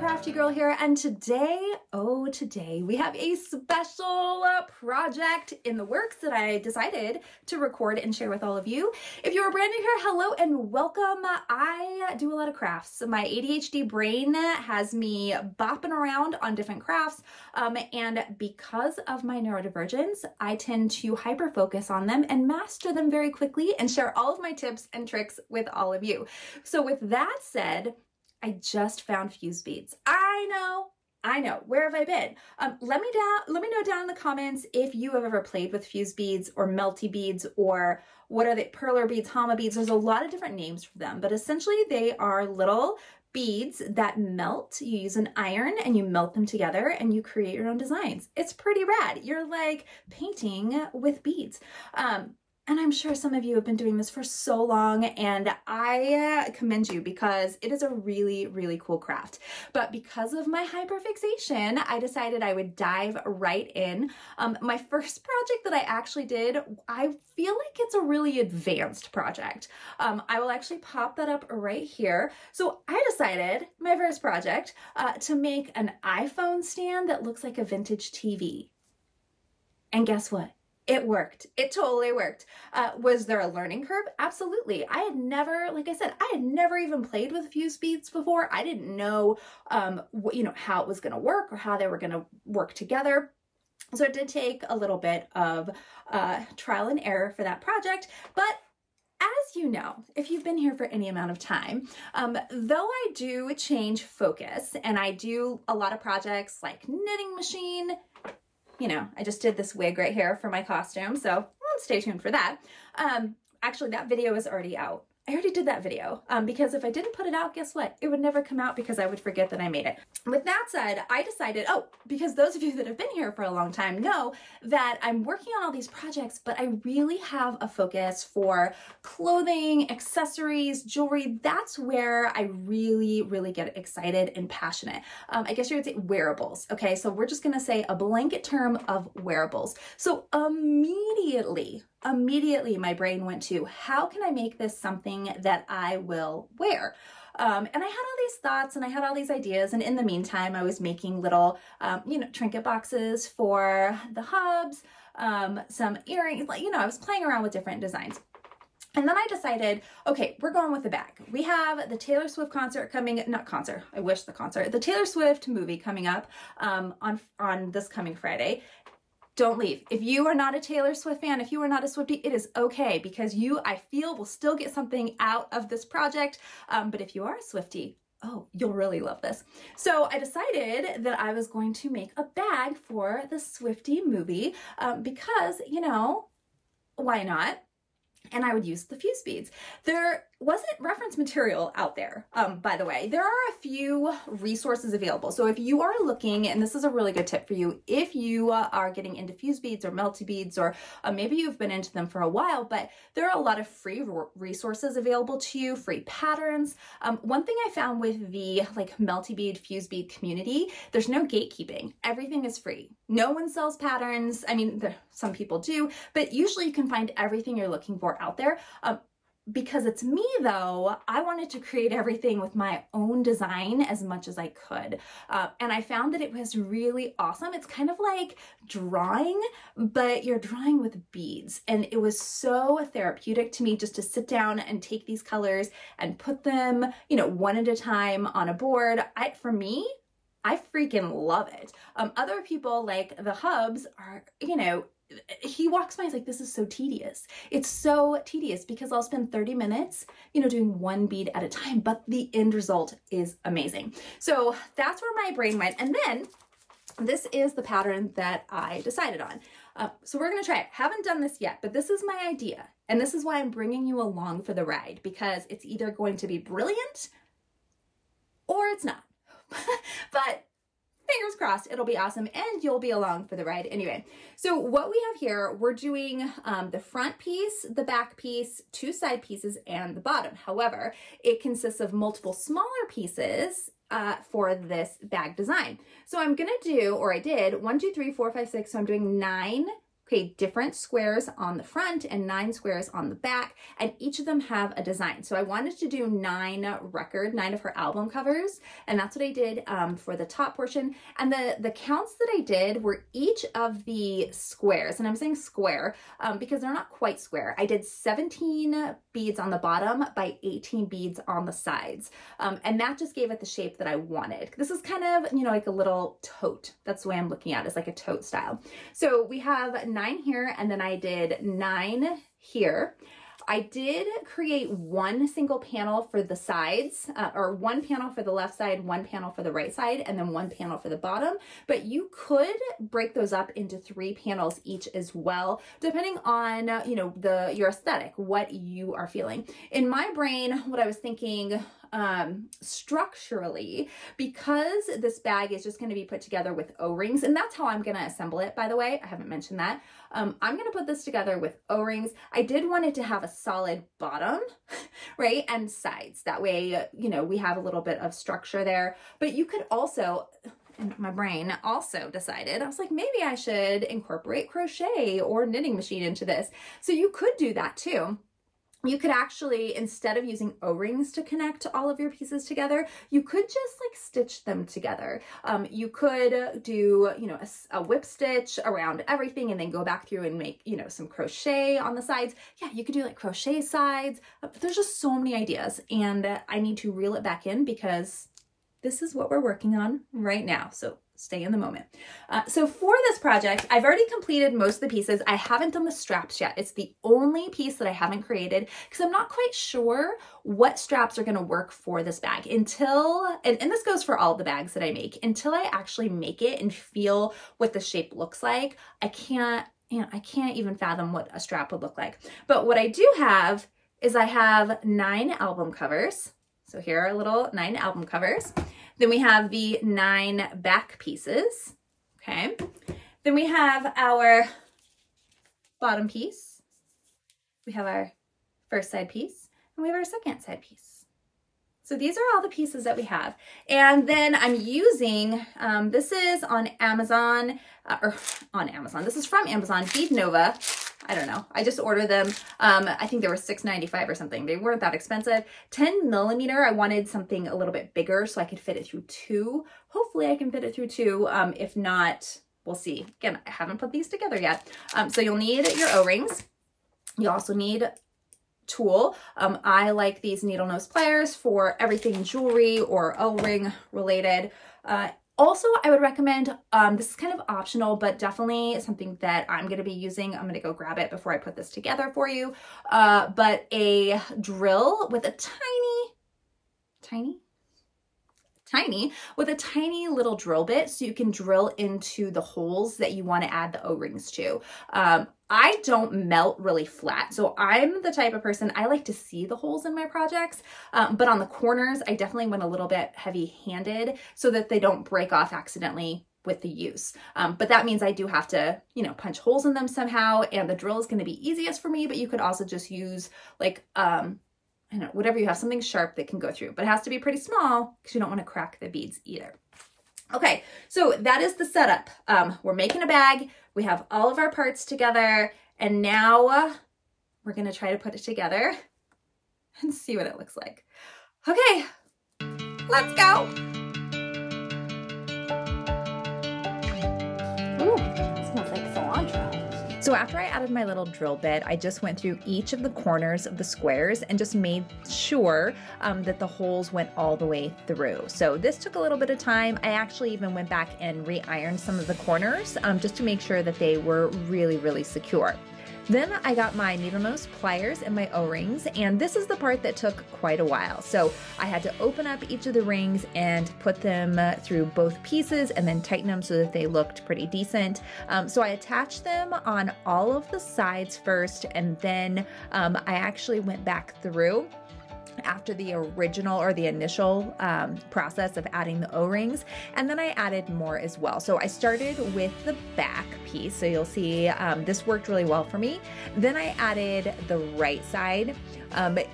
Crafty Girl here, and today we have a special project in the works that I decided to record and share with all of you. If you're brand new here, hello and welcome. I do a lot of crafts. My ADHD brain has me bopping around on different crafts, and because of my neurodivergence, I tend to hyper-focus on them and master them very quickly and share all of my tips and tricks with all of you. So with that said, I just found fuse beads. I know. Where have I been? Let me know down in the comments if you have ever played with fuse beads or melty beads, or what are they? Perler beads, Hama beads. There's a lot of different names for them, but essentially they are little beads that melt. You use an iron and you melt them together and you create your own designs. It's pretty rad. You're like painting with beads. And I'm sure some of you have been doing this for so long, and I commend you because it is a really, really cool craft. But because of my hyperfixation, I decided I would dive right in. My first project that I actually did, I feel like it's a really advanced project. I will actually pop that up right here. So I decided, my first project, to make an iPhone stand that looks like a vintage TV. And guess what? It worked. It totally worked. Was there a learning curve? Absolutely. I had never, like I said, I had never even played with fuse beads before. I didn't know, how it was going to work or how they were going to work together. So it did take a little bit of trial and error for that project. But as you know, if you've been here for any amount of time, though I do change focus and I do a lot of projects like knitting machine, I just did this wig right here for my costume, so stay tuned for that. Actually, that video is already out. I already did that video because if I didn't put it out, guess what? It would never come out because I would forget that I made it. With that said, I decided, because those of you that have been here for a long time know that I'm working on all these projects, but I really have a focus for clothing, accessories, jewelry. That's where I really, really get excited and passionate. I guess you would say wearables. Okay, so we're just gonna say a blanket term of wearables. So immediately my brain went to, how can I make this something that I will wear? And I had all these thoughts and I had all these ideas. And in the meantime, I was making little, trinket boxes for the hubs, some earrings, I was playing around with different designs. And then I decided, okay, we're going with the bag. We have the Taylor Swift concert coming, the Taylor Swift movie coming up on this coming Friday. Don't leave. If you are not a Taylor Swift fan, if you are not a Swiftie, it is okay because you, I feel, will still get something out of this project. But if you are a Swiftie, you'll really love this. So I decided that I was going to make a bag for the Swiftie movie because, why not? And I would use the fuse beads. There wasn't reference material out there, by the way. There are a few resources available. So if you are looking, and this is a really good tip for you, if you are getting into fuse beads or melty beads, or maybe you've been into them for a while, but there are a lot of free resources available to you, free patterns. One thing I found with the melty bead, fuse bead community, there's no gatekeeping. Everything is free. No one sells patterns. I mean, some people do, but usually you can find everything you're looking for out there. Because it's me though, I wanted to create everything with my own design as much as I could. And I found that it was really awesome. It's kind of like drawing, but you're drawing with beads. And it was so therapeutic to me just to sit down and take these colors and put them, one at a time on a board. For me, I freaking love it. Other people like the hubs are, he walks by, he's like, this is so tedious. It's so tedious because I'll spend 30 minutes, doing one bead at a time, but the end result is amazing. So that's where my brain went. And then this is the pattern that I decided on. So we're going to try it. Haven't done this yet, but this is my idea. And this is why I'm bringing you along for the ride, because it's either going to be brilliant or it's not. But fingers crossed, it'll be awesome and you'll be along for the ride anyway. So what we have here, we're doing the front piece, the back piece, two side pieces, and the bottom. However, it consists of multiple smaller pieces for this bag design. So I'm gonna do, or I did, 1, 2, 3, 4, 5, 6, so I'm doing 9 okay, different squares on the front and 9 squares on the back, and each of them have a design. So I wanted to do 9 of her album covers, and that's what I did for the top portion. And the counts that I did were each of the squares, and I'm saying square because they're not quite square. I did 17 beads on the bottom by 18 beads on the sides, and that just gave it the shape that I wanted. This is kind of, you know, like a little tote. That's the way I'm looking at it. It's like a tote style. So we have 9 here, and then I did 9 here. I did create one single panel for the sides, or one panel for the left side, one panel for the right side, and then one panel for the bottom. But you could break those up into 3 panels each as well, depending on, you know, your aesthetic, what you are feeling. In my brain, what I was thinking structurally, because this bag is just going to be put together with O-rings, and that's how I'm going to assemble it, by the way. I haven't mentioned that. I'm going to put this together with O-rings. I did want it to have a solid bottom, right, and sides. That way, you know, we have a little bit of structure there. But you could also, and my brain also decided, I was like, maybe I should incorporate crochet or knitting machine into this. So you could do that too. You could actually, instead of using O-rings to connect all of your pieces together, you could just like stitch them together. You could do, you know, a whip stitch around everything and then go back through and make, you know, some crochet on the sides. Yeah, you could do like crochet sides. There's just so many ideas, and I need to reel it back in because this is what we're working on right now. So stay in the moment. So for this project, I've already completed most of the pieces. I haven't done the straps yet. It's the only piece that I haven't created because I'm not quite sure what straps are going to work for this bag until, and this goes for all the bags that I make, until I actually make it and feel what the shape looks like. I can't even fathom what a strap would look like. But what I do have is I have 9 album covers. So here are little 9 album covers. Then we have the 9 back pieces, okay? Then we have our bottom piece. We have our first side piece, and we have our second side piece. So these are all the pieces that we have. And then I'm using, this is on Amazon, this is from Amazon, Bead Nova. I don't know. I just ordered them. I think they were $6.95 or something. They weren't that expensive. 10 millimeter. I wanted something a little bit bigger so I could fit it through 2. Hopefully I can fit it through 2. If not, we'll see. Again, I haven't put these together yet. So you'll need your O-rings. You also need tool. I like these needle nose pliers for everything jewelry or O-ring related. Also, I would recommend, this is kind of optional, but definitely something that I'm going to be using. I'm going to go grab it before I put this together for you. But a drill with a with a tiny little drill bit so you can drill into the holes that you want to add the O-rings to. I don't melt really flat, so I'm the type of person, I like to see the holes in my projects, but on the corners, I definitely went a little bit heavy-handed so that they don't break off accidentally with the use. But that means I do have to, you know, punch holes in them somehow, and the drill is going to be easiest for me, but you could also just use like, I don't know, whatever you have, something sharp that can go through, but it has to be pretty small because you don't want to crack the beads either. Okay, so that is the setup. We're making a bag. We have all of our parts together, and now we're going to try to put it together and see what it looks like. Okay, let's go. Ooh, it smells like cilantro. So after I added my little drill bit, I just went through each of the corners of the squares and just made sure that the holes went all the way through. So this took a little bit of time. I actually even went back and re-ironed some of the corners just to make sure that they were really, really secure. Then I got my needle nose pliers and my O-rings, and this is the part that took quite a while. So I had to open up each of the rings and put them through both pieces and then tighten them so that they looked pretty decent. So I attached them on all of the sides first, and then I actually went back through after the original or the initial process of adding the O-rings, and then I added more as well. So I started with the back piece, so you'll see this worked really well for me. Then I added the right side.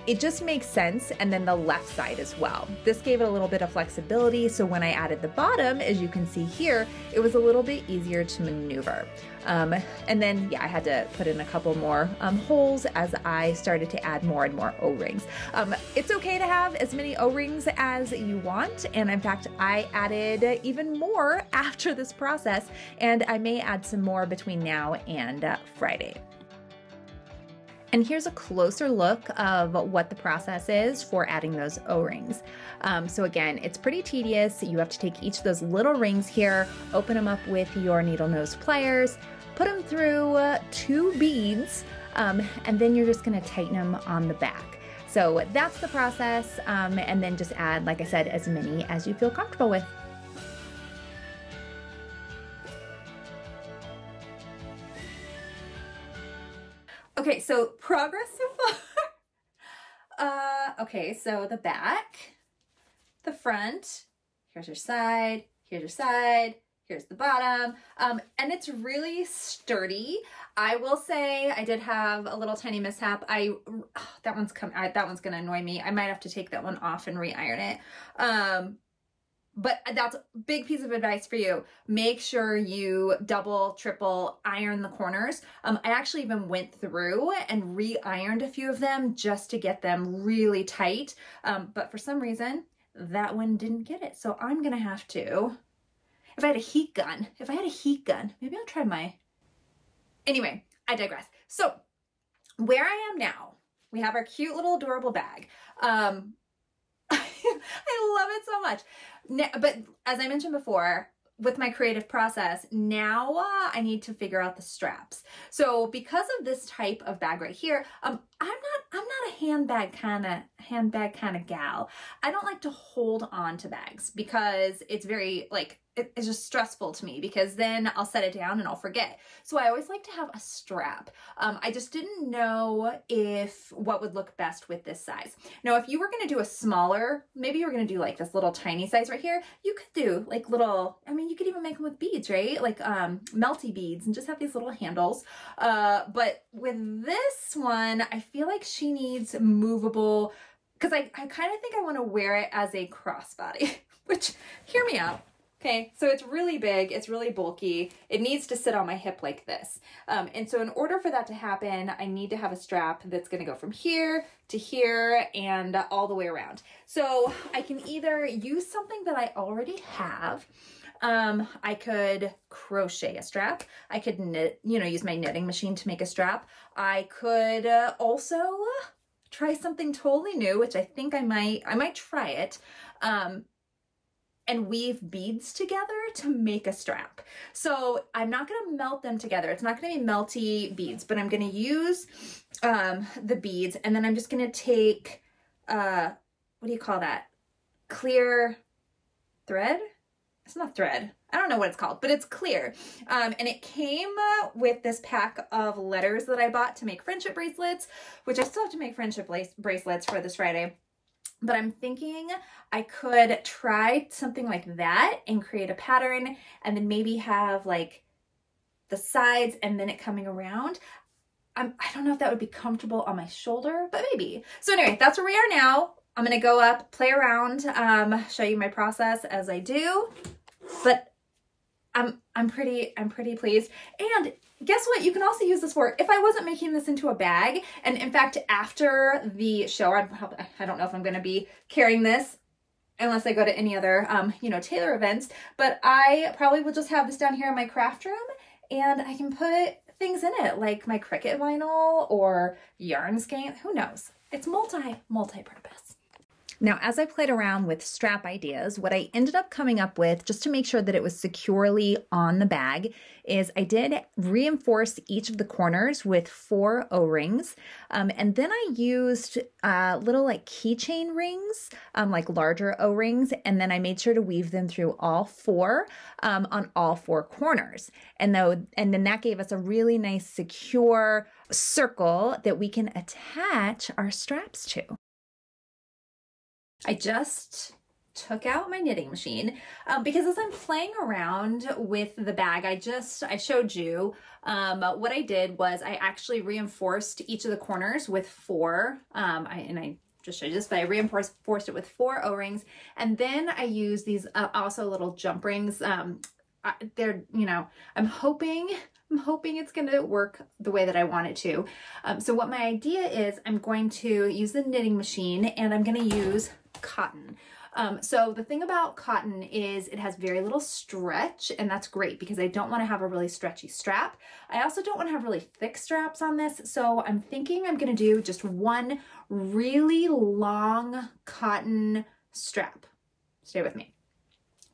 It just makes sense, and then the left side as well. This gave it a little bit of flexibility, so when I added the bottom, as you can see here, it was a little bit easier to maneuver. And then, yeah, I had to put in a couple more holes as I started to add more and more O-rings. It's okay to have as many O-rings as you want, and in fact, I added even more after this process, and I may add some more between now and Friday. And here's a closer look of what the process is for adding those O-rings. So again, it's pretty tedious. You have to take each of those little rings here, open them up with your needle nose pliers, put them through 2 beads, and then you're just gonna tighten them on the back. So that's the process, and then just add, like I said, as many as you feel comfortable with. Okay, so progress so far. Okay, so the back, the front, here's your side, here's your side, here's the bottom, and it's really sturdy. I will say I did have a little tiny mishap. That one's gonna annoy me. I might have to take that one off and re-iron it. But that's a big piece of advice for you. Make sure you double, triple iron the corners. I actually even went through and re-ironed a few of them just to get them really tight. But for some reason, that one didn't get it. So I'm gonna have to, if I had a heat gun, maybe I'll try my, anyway, I digress. So where I am now, we have our cute little adorable bag. I love it so much. But as I mentioned before, with my creative process, now I need to figure out the straps. So because of this type of bag right here, I'm not a handbag kind of gal. I don't like to hold on to bags because it's very it's just stressful to me, because then I'll set it down and I'll forget. So I always like to have a strap. I just didn't know what would look best with this size. Now, if you were going to do a smaller, maybe you were going to do like this little tiny size right here, you could do like little, I mean, you could even make them with beads, right? Like melty beads, and just have these little handles. But with this one, I feel like she needs movable, because I kind of think I want to wear it as a crossbody, which, hear me out. Okay, so it's really big, it's really bulky, it needs to sit on my hip like this. And so in order for that to happen, I need to have a strap that's gonna go from here to here and all the way around. So I can either use something that I already have. I could crochet a strap. I could knit, use my knitting machine to make a strap. I could also try something totally new, which I think I might try it. And weave beads together to make a strap. So I'm not gonna melt them together. It's not gonna be melty beads, but I'm gonna use the beads, and then I'm just gonna take, what do you call that? Clear thread? It's not thread. I don't know what it's called, but it's clear. And it came with this pack of letters that I bought to make friendship bracelets, which I still have to make friendship bracelets for this Friday. But I'm thinking I could try something like that and create a pattern, and then maybe have like the sides and then it coming around. I don't know if that would be comfortable on my shoulder, but maybe. So anyway, that's where we are now. I'm gonna go up, play around, show you my process as I do, but I'm pretty pleased. And guess what? You can also use this for, if I wasn't making this into a bag, and in fact, after the show, I don't know if I'm going to be carrying this unless I go to any other, tailor events, but I probably will just have this down here in my craft room, and I can put things in it, like my Cricut vinyl or yarn skein, who knows? It's multi-purpose. Now, as I played around with strap ideas, what I ended up coming up with, just to make sure that it was securely on the bag, is I did reinforce each of the corners with 4 O-rings. And then I used little like keychain rings, like larger O-rings. And then I made sure to weave them through all 4 on all 4 corners. And then that gave us a really nice secure circle that we can attach our straps to. I just took out my knitting machine because as I'm playing around with the bag, I showed you what I did was I actually reinforced each of the corners with 4, and I just showed you this, but I reinforced it with 4 O-rings, and then I used these also little jump rings. they're, you know, I'm hoping it's going to work the way that I want it to. So what my idea is, I'm going to use the knitting machine and I'm going to use cotton. So the thing about cotton is it has very little stretch, and that's great because I don't want to have a really stretchy strap. I also don't want to have really thick straps on this. So I'm thinking I'm going to do just one really long cotton strap. Stay with me.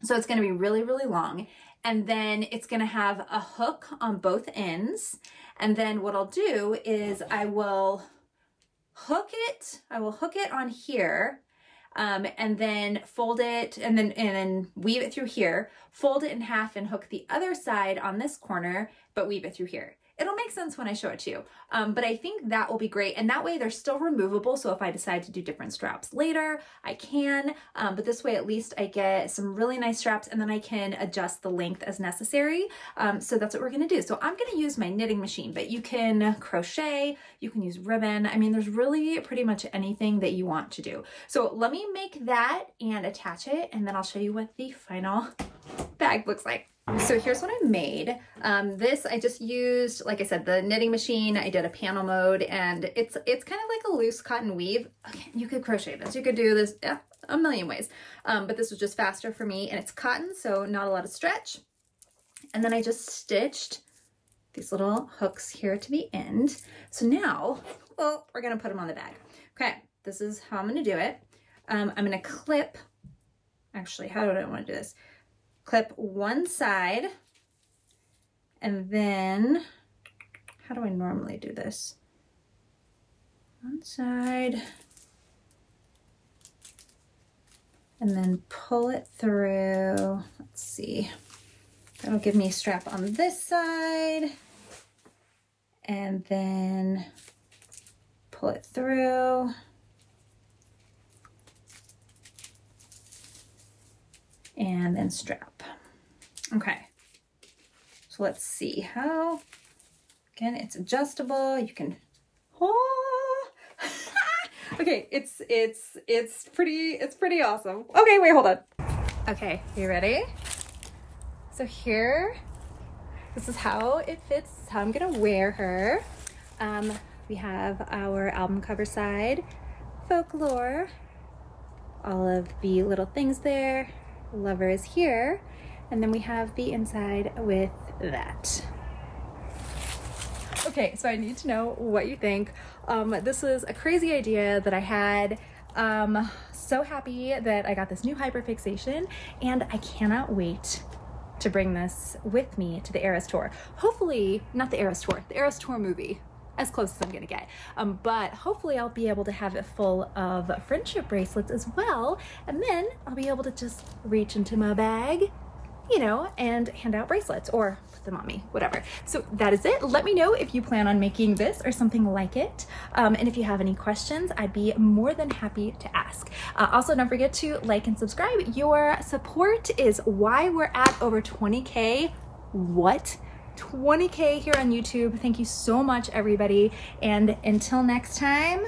So it's going to be really, really long. And then it's going to have a hook on both ends. And then what I'll do is I will hook it on here. And then fold it and then weave it through here, fold it in half and hook the other side on this corner, but weave it through here. It'll make sense when I show it to you. But I think that will be great. And that way they're still removable. So if I decide to do different straps later, I can. But this way, at least I get some really nice straps and then I can adjust the length as necessary. So that's what we're going to do. So I'm going to use my knitting machine, but you can crochet, you can use ribbon. I mean, there's really pretty much anything that you want to do. So let me make that and attach it, and then I'll show you what the final bag looks like. So here's what I made. This I just used, like I said, the knitting machine. I did a panel mode, and it's kind of like a loose cotton weave. Okay, you could crochet this, you could do this a million ways, but this was just faster for me, and it's cotton, so not a lot of stretch. And then I just stitched these little hooks here to the end. So now, well, we're gonna put them on the bag. Okay, this is how I'm gonna do it. I'm gonna clip, actually, how do I want to do this? Clip one side, and then, how do I normally do this? One side, and then pull it through. Let's see, that'll give me a strap on this side, and then pull it through. And then strap. Okay, so let's see how, again, it's adjustable. You can, oh, okay, it's pretty awesome. Okay, wait, hold on. Okay, you ready? So here, this is how it fits, this is how I'm gonna wear her. We have our album cover side, folklore, all of the little things there. Lover is here, and then we have the inside with that. Okay, so I need to know what you think. This is a crazy idea that I had. So happy that I got this new hyperfixation, and I cannot wait to bring this with me to the Eras Tour. Hopefully, not the Eras Tour, the Eras Tour movie. As close as I'm gonna get. But hopefully I'll be able to have it full of friendship bracelets as well. And then I'll be able to just reach into my bag, you know, and hand out bracelets or put them on me, whatever. So that is it. Let me know if you plan on making this or something like it. And if you have any questions, I'd be more than happy to ask. Also, don't forget to like and subscribe. Your support is why we're at over 20K. What? 20K here on YouTube. Thank you so much, everybody. And until next time,